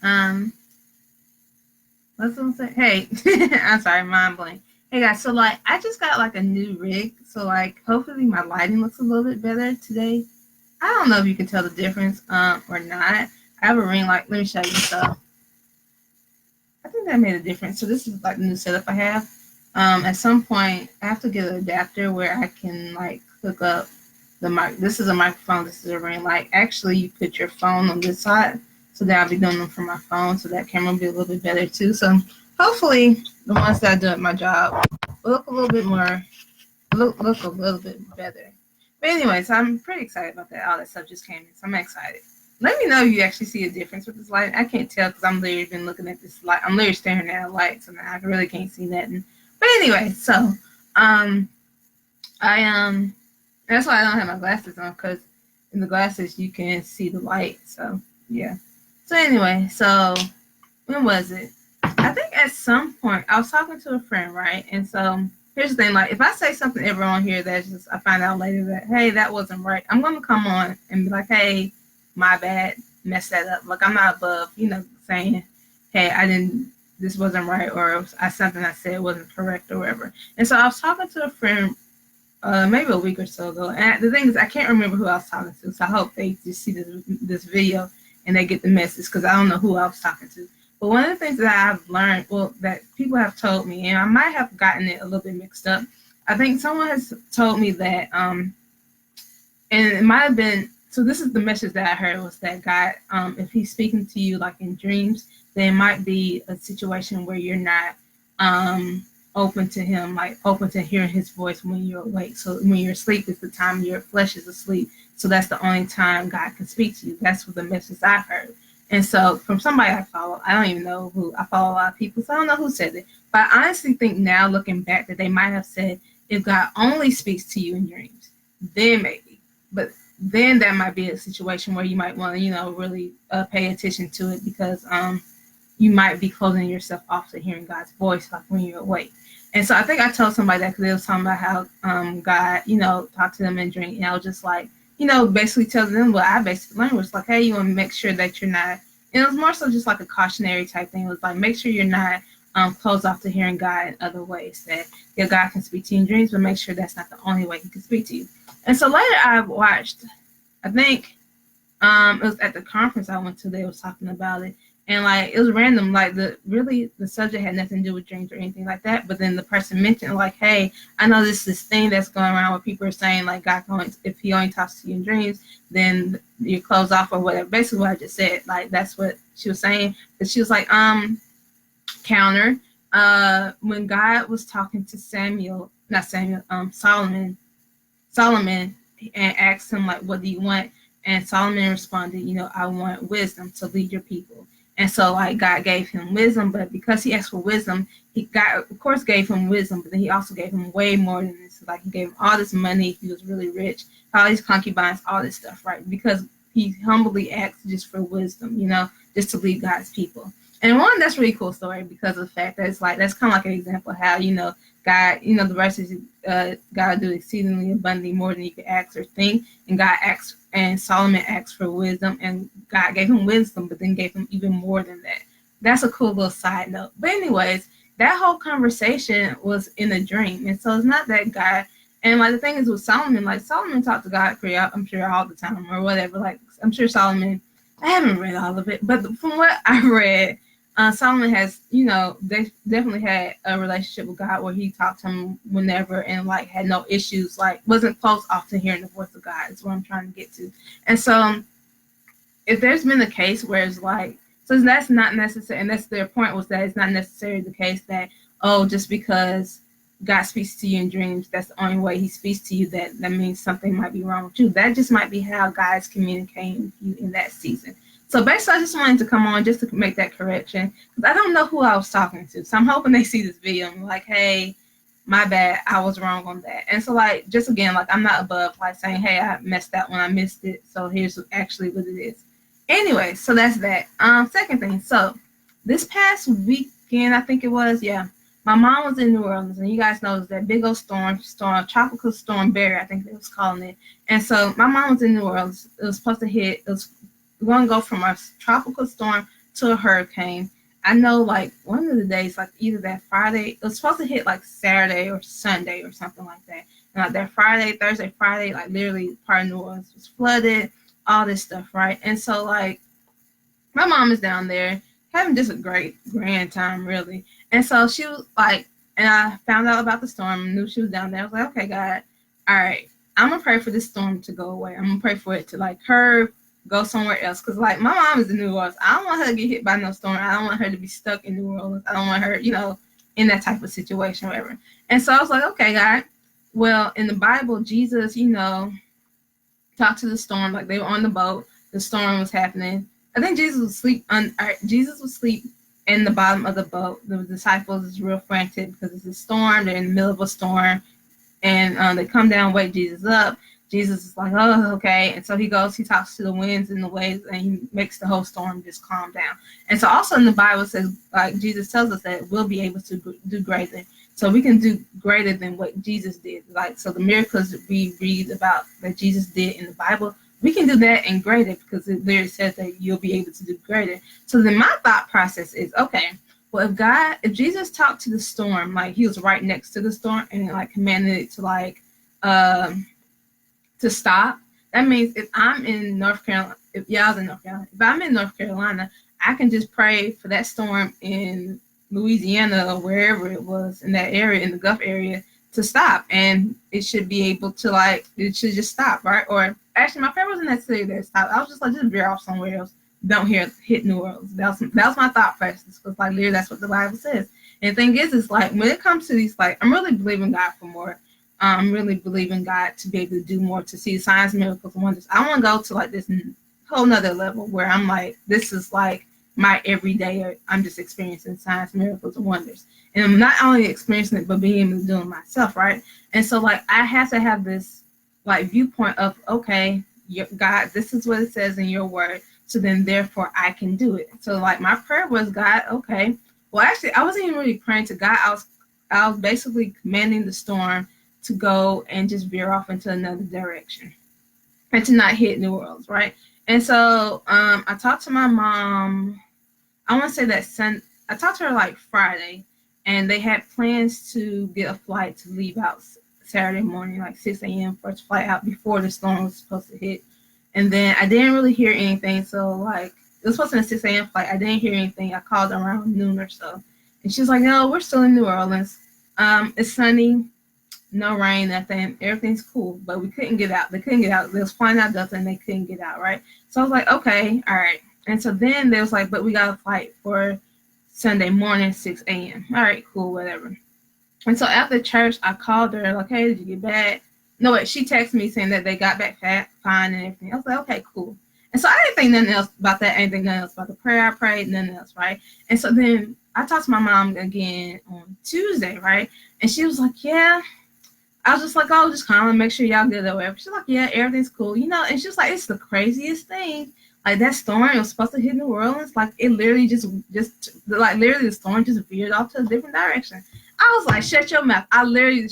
Um, what's gonna say? Hey, I'm sorry, mind blank. Hey guys, so like I just got like a new rig, so like hopefully my lighting looks a little bit better today. I don't know if you can tell the difference, or not. I have a ring light. Let me show you. So I think that made a difference. So this is like the new setup I have. At some point, I have to get an adapter where I can like hook up the mic. This is a microphone. This is a ring light. Actually, you put your phone on this side, so that I'll be doing them from my phone, so that camera will be a little bit better too. So hopefully, the ones that I do at my job will look a little bit more, look a little bit better. But anyways, I'm pretty excited about that. All that stuff just came in, so I'm excited. Let me know if you actually see a difference with this light. I can't tell because I'm literally been looking at this light. I'm literally staring at a light, so now I really can't see nothing. But anyway, so um, I that's why I don't have my glasses on, because in the glasses you can see the light. So yeah. So anyway, so when was it? I think at some point I was talking to a friend, right? And so here's the thing: like if I say something ever on here that's just I find out later that hey that wasn't right, I'm gonna come on and be like, hey, my bad, messed that up. Like I'm not above, saying, hey, I didn't, this wasn't right, or something I said wasn't correct or whatever. And so I was talking to a friend maybe a week or so ago. And the thing is, I can't remember who I was talking to, so I hope they just see this video and they get the message, because I don't know who I was talking to. But one of the things that I've learned, well, that people have told me, and I might have gotten it a little bit mixed up. I think someone has told me that, and it might have been. So this is the message that I heard, was that God, if He's speaking to you like in dreams, then it might be a situation where you're not open to Him, like open to hearing His voice when you're awake. So when you're asleep is the time your flesh is asleep. So that's the only time God can speak to you. That's what the message I've heard. And so from somebody I follow, I don't even know who, I follow a lot of people, so I don't know who said it. But I honestly think now, looking back, that they might have said, if God only speaks to you in dreams, then maybe. But then that might be a situation where you might want to, really pay attention to it, because you might be closing yourself off to hearing God's voice, like when you're awake. And so I think I told somebody that because they was talking about how God, talked to them in dream, and I was just like, basically telling them what I basically learned was like, hey, you want to make sure that you're not. And it was more so just like a cautionary type thing. It was like, make sure you're not closed off to hearing God in other ways. That God can speak to you in dreams, but make sure that's not the only way He can speak to you. And so later I watched, I think it was at the conference I went to, they was talking about it. And like it was random, like the subject had nothing to do with dreams or anything like that. But then the person mentioned like, hey, I know this thing that's going around where people are saying like God can if He only talks to you in dreams, then you're closed off or whatever. Basically what I just said, like that's what she was saying. But she was like, counter, when God was talking to Solomon, and asked him like, what do you want? And Solomon responded, I want wisdom to lead your people. And so like God gave him wisdom, but because he asked for wisdom, God of course gave him wisdom, but then He also gave him way more than this. Like He gave him all this money, he was really rich, all these concubines, all this stuff, right? Because he humbly asked just for wisdom, just to lead God's people. And one, that's a really cool story, because of the fact that it's like, that's kind of like an example of how, God, the verse is, God do exceedingly abundantly more than you could ask or think. And God asked, and Solomon asked for wisdom, and God gave him wisdom, but then gave him even more than that. That's a cool little side note. But anyways, that whole conversation was in a dream. And so it's not that God, and like the thing is with Solomon, like Solomon talked to God, I'm sure all the time or whatever. Like I'm sure Solomon, I haven't read all of it, but from what I read, Solomon has, they definitely had a relationship with God where he talked to him whenever, and like had no issues, like wasn't closed off to hearing the voice of God, is what I'm trying to get to. And so if there's been a case where it's like, so that's not necessary, and that's their point, was that it's not necessarily the case that, oh, just because God speaks to you in dreams, that's the only way He speaks to you, that means something might be wrong with you. That just might be how God's communicating with you in that season. So basically, I just wanted to come on just to make that correction, because I don't know who I was talking to. So I'm hoping they see this video and like, hey, my bad, I was wrong on that. And so like, just again, like I'm not above like saying, hey, I messed that when I missed it, so here's actually what it is. Anyway, so that's that. Second thing, so this past weekend, I think it was, yeah, my mom was in New Orleans, and you guys know that big old storm, tropical storm Barry, I think they was calling it. And so my mom was in New Orleans. It was supposed to hit, it was going to go from a tropical storm to a hurricane. I know like one of the days, like either that Friday, it was supposed to hit like Saturday or Sunday or something like that. And like that Friday, Thursday, Friday, like literally part of New Orleans was flooded, all this stuff, right? And so like my mom is down there having just a great grand time, really. And so she was like, and I found out about the storm, knew she was down there. I was like, okay, God, all right, I'm gonna pray for this storm to go away. I'm gonna pray for it to like curve, go somewhere else. Cause like my mom is in New Orleans. I don't want her to get hit by no storm. I don't want her to be stuck in New Orleans. I don't want her, in that type of situation, whatever. And so I was like, okay, God. Well, in the Bible, Jesus, talked to the storm, like they were on the boat, the storm was happening. I think Jesus was asleep. Jesus was asleep in the bottom of the boat. The disciples is real frantic because it's a storm. They're in the middle of a storm, and they come down, wake Jesus up. Jesus is like, oh, okay. And so he goes, he talks to the winds and the waves, and he makes the whole storm just calm down. And so also in the Bible says, like Jesus tells us that we'll be able to do greater. So we can do greater than what Jesus did. Like, so the miracles that we read about that Jesus did in the Bible, we can do that and greater because it literally says that you'll be able to do greater. So then my thought process is, okay, well, if Jesus talked to the storm, like he was right next to the storm and like commanded it to like, to stop, that means if I'm in North Carolina, if I'm in North Carolina, I can just pray for that storm in Louisiana or wherever it was in that area, in the Gulf area, to stop, and it should be able to it should just stop, right? Or actually, my prayer wasn't necessarily there to stop. I was just like, just veer off somewhere else. Don't hit New Orleans. That was my thought process. Because like literally, that's what the Bible says. And the thing is like when it comes to these, like I'm really believing God for more. I'm really believing God to be able to do more, to see signs, miracles, and wonders. I want to go to like this whole nother level where I'm like, this is like my everyday. I'm just experiencing signs, miracles, and wonders. And I'm not only experiencing it, but being able to do it myself, right? And so like I have to have this like viewpoint of, okay, God, this is what it says in your word. So then therefore I can do it. So like my prayer was, God, okay. Well, actually, I wasn't even really praying to God. I was basically commanding the storm to go and just veer off into another direction and to not hit New Orleans, right? And so I talked to my mom, I want to say that I talked to her like Friday, and they had plans to get a flight to leave out Saturday morning, like 6 a.m. first flight out before the storm was supposed to hit. And then I didn't really hear anything. So like it was supposed to be a 6 a.m. flight. I didn't hear anything. I called around noon or so. And she was like, no, we're still in New Orleans. It's sunny. No rain, nothing, everything's cool, but we couldn't get out. They couldn't get out. They was flying out Delta and they couldn't get out, right? So I was like, okay, all right. And so then they was like, but we got a flight for Sunday morning, 6 a.m. All right, cool, whatever. And so after church, I called her, like, hey, did you get back? No, wait, she texted me saying that they got back fine and everything. I was like, okay, cool. And so I didn't think nothing else about that. I didn't think nothing else about the prayer I prayed, nothing else, right? And so then I talked to my mom again on Tuesday, right? And she was like, yeah. I was just like, oh, just calling, make sure y'all good or whatever. She's like, yeah, everything's cool. And she's like, it's the craziest thing. Like that storm, it was supposed to hit New Orleans. Like it literally just like literally the storm just veered off to a different direction. I was like, shut your mouth.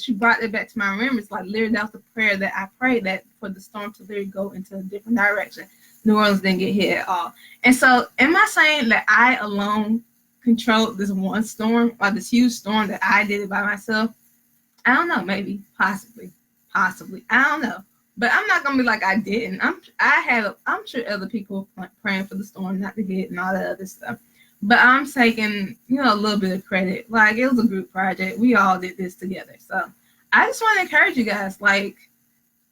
She brought it back to my remembrance. Like literally that was the prayer that I prayed, that for the storm to literally go into a different direction. New Orleans didn't get hit at all. And so am I saying that I alone controlled this one storm, or this huge storm, that I did it by myself? I don't know, maybe, possibly. I don't know. But I'm not gonna be like I didn't. I'm sure other people were praying for the storm not to hit and all that other stuff. But I'm taking, a little bit of credit. Like it was a group project. We all did this together. So I just want to encourage you guys, like,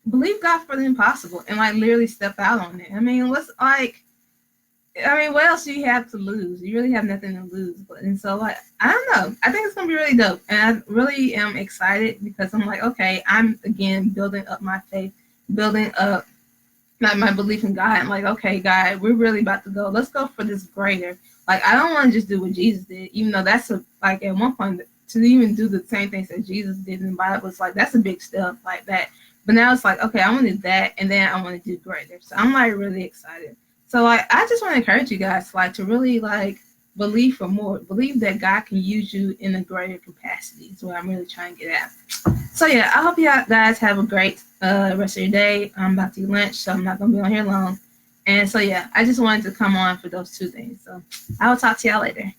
believe God for the impossible and like literally step out on it. I mean, what else do you have to lose? You really have nothing to lose. And so, like, I don't know. I think it's going to be really dope. And I really am excited because I'm like, okay, I'm, again, building up my faith, building up my belief in God. I'm like, okay, God, we're really about to go. Let's go for this greater. Like, I don't want to just do what Jesus did, even though that's, at one point, to even do the same things that Jesus did in the Bible, it's like, that's a big step like that. But now it's like, okay, I want to do that, and then I want to do greater. So I'm, like, really excited. So, like, I just want to encourage you guys, like, to really, like, believe for more. Believe that God can use you in a greater capacity is what I'm really trying to get at. So, yeah, I hope you guys have a great rest of your day. I'm about to eat lunch, so I'm not going to be on here long. And so, yeah, I just wanted to come on for those two things. So I will talk to y'all later.